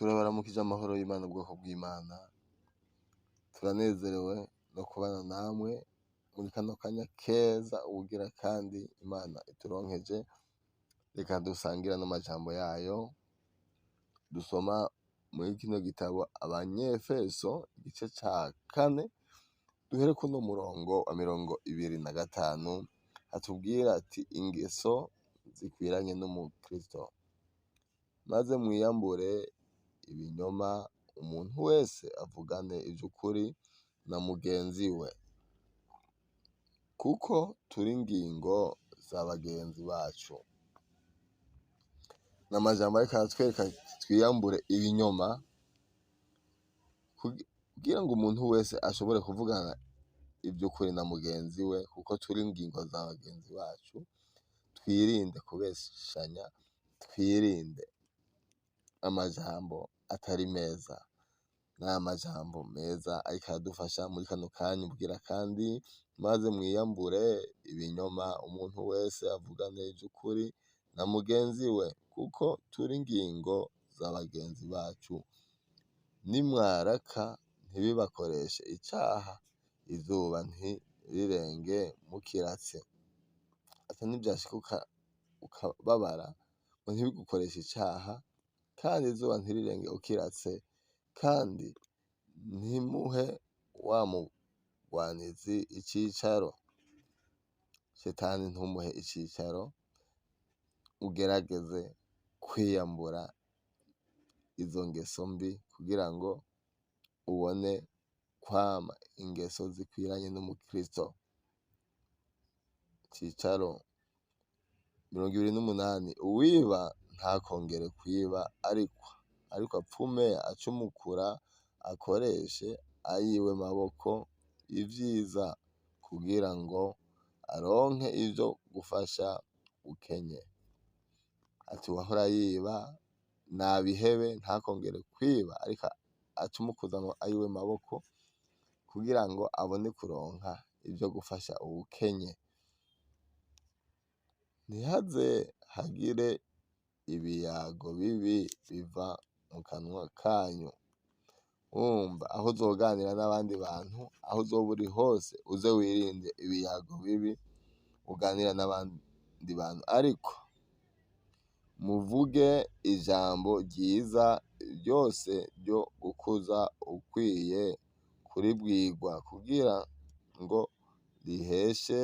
Turabaramukije amahoro y'Imana, ubwoko bw'Imana. Turanezerewe no kubana namwe muri kano kanya keza ubugira kandi Imana ituronkeje. Reka dusangira n'amajambo yayo. Dusoma muri kino gitabo Abanyefeso igice ca 4 duhere kuno murongo wa 25 hatubwira ati ingeso zikwiranye n'umukristo. Maze mwiyambure ibinyoma, umuntu wese avugane ivy'ukuri na mugenzi we, kuko turi ingingo za bagenzi bacu. N'amajambo ariko aratwereka twiyambure ibinyoma kugira ngo umuntu wese ashobore kuvugana ivy'ukuri na mugenzi we, kuko turi ingingo za bagenzi bacu. Twirinde kubeshanya, twirinde amajambo atari meza. N'amajambo meza ariko aradufasha muri kano kanya ubwira kandi, maze mwiyambure ibinyoma, umuntu wese avugane ivy'ukuri na mugenzi we, kuko turi ingingo za bagenzi bacu. Nimwaraka ntibibakoreshe icaha, izuba ntirirenge mukiratse. Ati nivyashika ukababara ngo ntibigukoreshe icaha, kandi izuba ntirirenge ukiratse, kandi ntimuhe wa mugwanizi icicaro. Shetani ntumuhe icicaro, ugerageze kwiyambura izo ngeso mbi kugira ngo ubone kwama ingeso zikwiranye n'umukristo. Cicaro 28. Uwiba ntakongere kwiba, ariko apfume acumukura, akoreshe ayiwe maboko ivyiza, kugira ngo aronke ivyo gufasha ukenye. Ati uwahora yiba nabihebe, ntakongere kwiba, ariko acumukuza ngo ayiwe maboko, kugira ngo abone kuronka ivyo gufasha uwukenye. Ntihaze hagire ibiyago bibi biva mu kanwa kanyu. Wumva aho uzoganira n'abandi bantu, aho uzoba uri hose, uze wirinde ibiyago bibi uganira n'abandi bantu, ariko muvuge ijambo ryiza ryose ryo gukuza ukwiye kuribwirwa, kugira ngo riheshe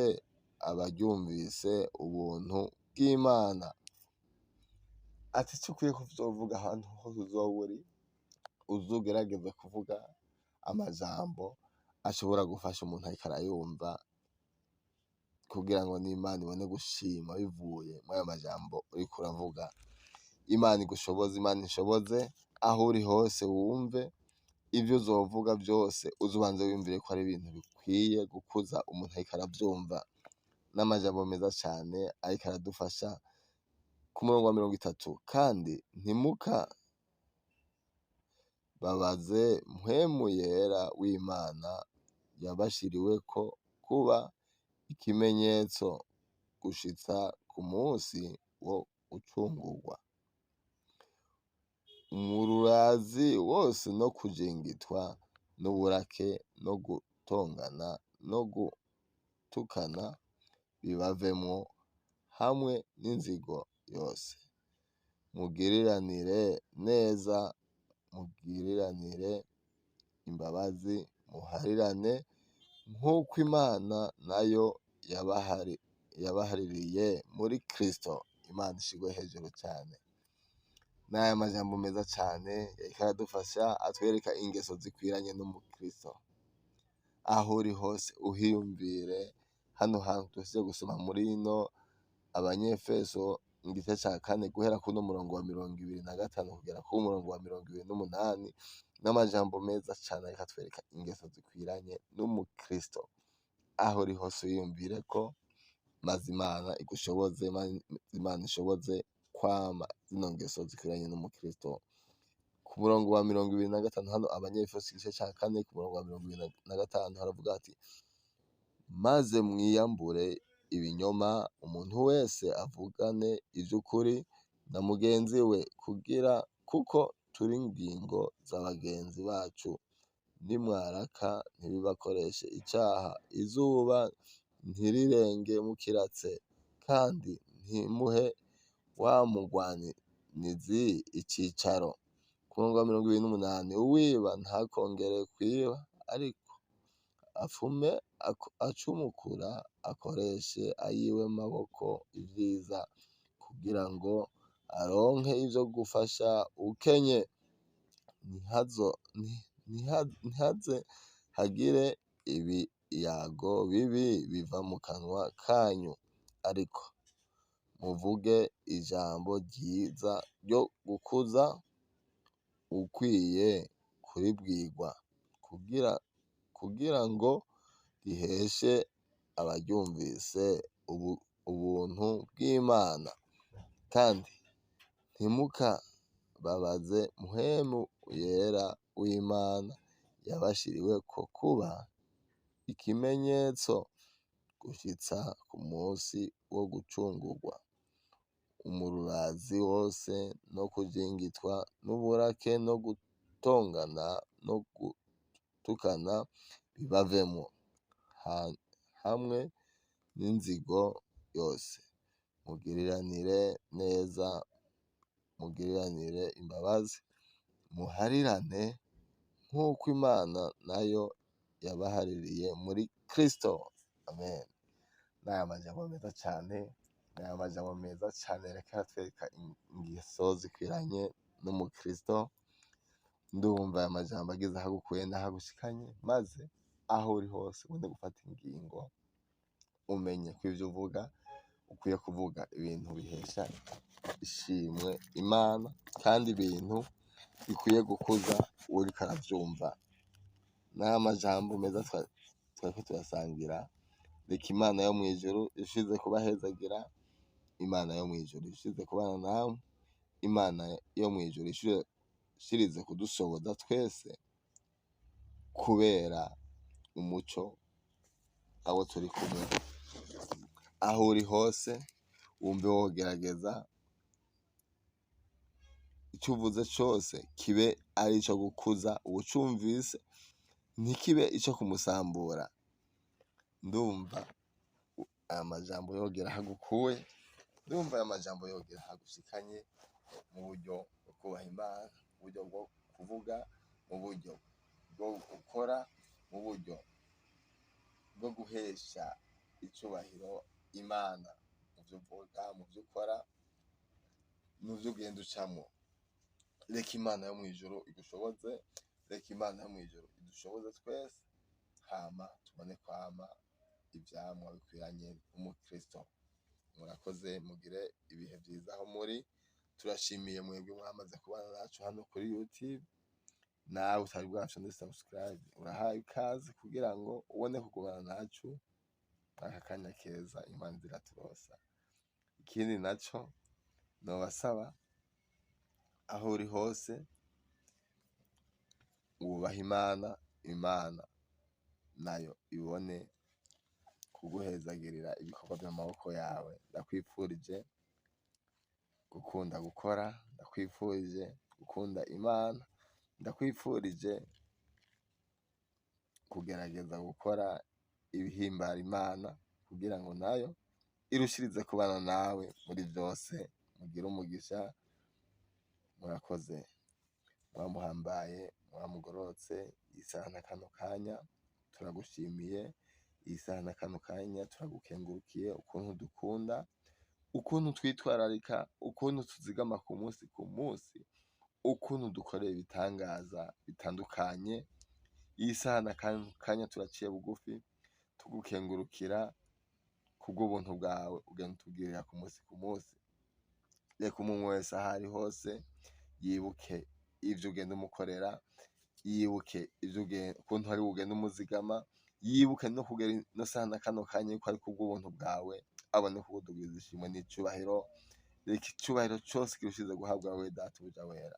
abaryumvise ubuntu bw'Imana. Ati ico ukwiye kuzovuga ahantu hose uzoba uri, uzogerageza kuvuga amajambo ashobora gufasha umuntu ariko arayumva, kugira ngo n'Imana ibone gushima bivuye muri ayo majambo uriko uravuga. Imana igushoboze, Imana inshoboze. Aho uri hose wumve ivyo uzovuga vyose, uzubanze wiyumvire ko ari ibintu bikwiye gukuza umuntu ariko aravyumva. N'amajambo meza cane ariko aradufasha ku murongo wa 30. Kandi ntimukababaze mpwemu yera w'Imana, yabashiriweko kuba ikimenyetso gushitsa ku munsi wo gucungurwa. Umururazi wose no kujingitwa n'uburake no gutongana no gutukana bibavemwo, hamwe n'inzigo yose. Mugiriranire neza, mugiriranire imbabazi, muharirane nk'uko Imana nayo yabahaririye muri Kristo. Imana ishigwe hejuru cane. N'aya majambo meza cane yariko aradufasha, atwereka ingeso zikwiranye n'umukristo. Aho uri hose uhiyumvire. Hano hantu tuhejeje gusoma muri ino Abanyefeso igice ca 4 guhera kuno murongo wa 25 kugera ku murongo wa 28, n'amajambo meza cane ariko atwereka ingeso zikwiranye n'umukristo. Aho uri hose wiyumvire ko, maze Imana igushoboze, Imana ishoboze kwama zino ngeso zikwiranye n'umukristo. Ku murongo wa 25 hano Abanyefeso igice ca 4 ku murongo wa 25 haravuga ati, maze mwiyambure ibinyoma, umuntu wese avugane ivy'ukuri na mugenzi we, kuko turi ingingo z'abagenzi bacu. Nimwaraka ntibibakoreshe icaha, izuba ntirirenge mukiratse, kandi ntimuhe wa mugwanizi icicaro. Ku murongo wa 28, uwiba ntakongere kwiba, ariko apfume acumukura akoreshe ayiwe maboko ivyiza, kugira ngo aronke ivyo gufasha ukenye. Ntihaze hagire ibiyago bibi biva mu kanwa kanyu, ariko muvuge ijambo ryiza ryo gukuza, ukwiye kuribwirwa, kugira ngo riheshe abaryumvise ubuntu bw'Imana. Kandi ntimukababaze Mpwemu Yera w'Imana yabashiriweko kuba ikimenyetso gushitsa ku munsi wo gucungurwa. Umururazi wose no kujingitwa n'uburake no gutongana no gutukana bibavemwo, hamwe n'inzigo yose. Mugiriranire neza, mugiriranire imbabazi, muharirane nk'uko Imana nayo yabahaririye muri Kristo. Amen. N'aya majambo meza cane, n'aya majambo meza cane reka atwereka ingeso zikwiranye n'umukristo. Ndumva aya majambo ageze aho agukuye n'aho agushikanye, maze aho uri hose ubundi gufata ingingo, umenye ko ivyo uvuga ukwiye kuvuga ibintu bihesha ishimwe Imana, kandi ibintu bikwiye gukuza uwuriko aravyumva. N'aya majambo meza twariko turasangira, reka Imana yo mw'ijuru ishize kubahezagira, Imana yo mw'ijuru ishize kubana namwe, Imana yo mw'ijuru ishirize kudushoboza twese kubera umuco abo turi kumwe. Aho uri hose wumve wogerageza ico uvuze cose kibe ari ico gukuza uwucumvise, ntikibe ico kumusambura. Ndumva aya majambo yogera aho agukuye, ndumva aya majambo yogera aho agushikanye, mu buryo bwo kubaha Imana, mu buryo bwo kuvuga, mu buryo bwo gukora, mu buryo bwo guhesha icubahiro Imana, mu vyo uvuga, mu vyo ukora, mu vyo ugenda ucamwo. Reka Imana yo mw'ijuru igushoboze, reka Imana yo mw'ijuru idushoboze twese, hama tubone kwama ivyamwa bikwiranye n'umukristo. Murakoze, mugire ibihe vyiza aho muri. Turashimiye mwebwe mwamaze kubana nacu hano kuri YouTube. Nawe utari bwafyonde subscribe, urahawe ikaze kugira ngo ubone kugumana nacu aka kanya keza Imana iraturosa. Ikindi naco nobasaba, aho uri hose wubaha Imana, Imana nayo ibone kuguhezagirira ibikorwa vy'amaboko yawe. Ndakwipfurije gukunda gukora, ndakwipfurije gukunda Imana, ndakwipfurije kugerageza gukora ibihimbara Imana, kugira ngo nayo irushirize kubana nawe muri vyose. Mugire umugisha. Murakoze, mwamuhambaye, mwamugororotse. Isaha na kano kanya turagushimiye, isaha na kano kanya turagukengurukiye, ukuntu dukunda, ukuntu twitwararika, ukuntu tuzigama ku munsi, ukuntu dukorera ibitangaza bitandukanye. Isaha na kano kanya turaciye bugufi tugukengurukira kubw'ubuntu bwawe ugenda utugirira ku munsi. Reka umuntu wese aho ari hose yibuke ivyo ugenda umukorera, yibuke ukuntu ari ugenda umuzigama, yibuke no kugera ino saha na kano kanya yuko ari kubw'ubuntu bwawe, abone kukudugiriza ishimwe n'icubahiro. Reka icubahiro cose kirushize guhabwa wewe Data wera.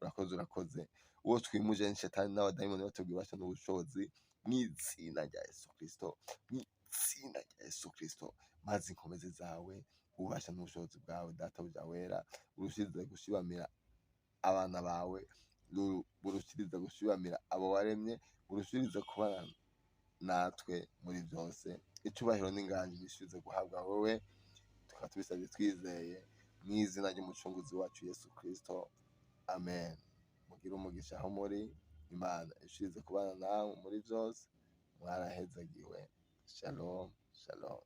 Urakoze. Uwo twimuje ni shetani n'abadayimoni batubwira basha n'ubushobozi, mw'izina rya Yesu Kristo, mw'izina rya Yesu Kristo. Maze inkomezi zawe, ububasha n'ubushobozi bwawe Data wera urushize gushibamira abana bawe burushiriza gushibamira abo waremye, burushiriza kubana natwe muri byose. Icyubahiro n'inganji bishize guhabwa wowe, tukaba tubisabye twizeye mu izina ry'umucunguzi wacu Yesu Kristo, amen. Mugire umugisha aho muri, Imana ishirize kubana nawe muri byose, mwarahezagiwe. Shalom, shalom.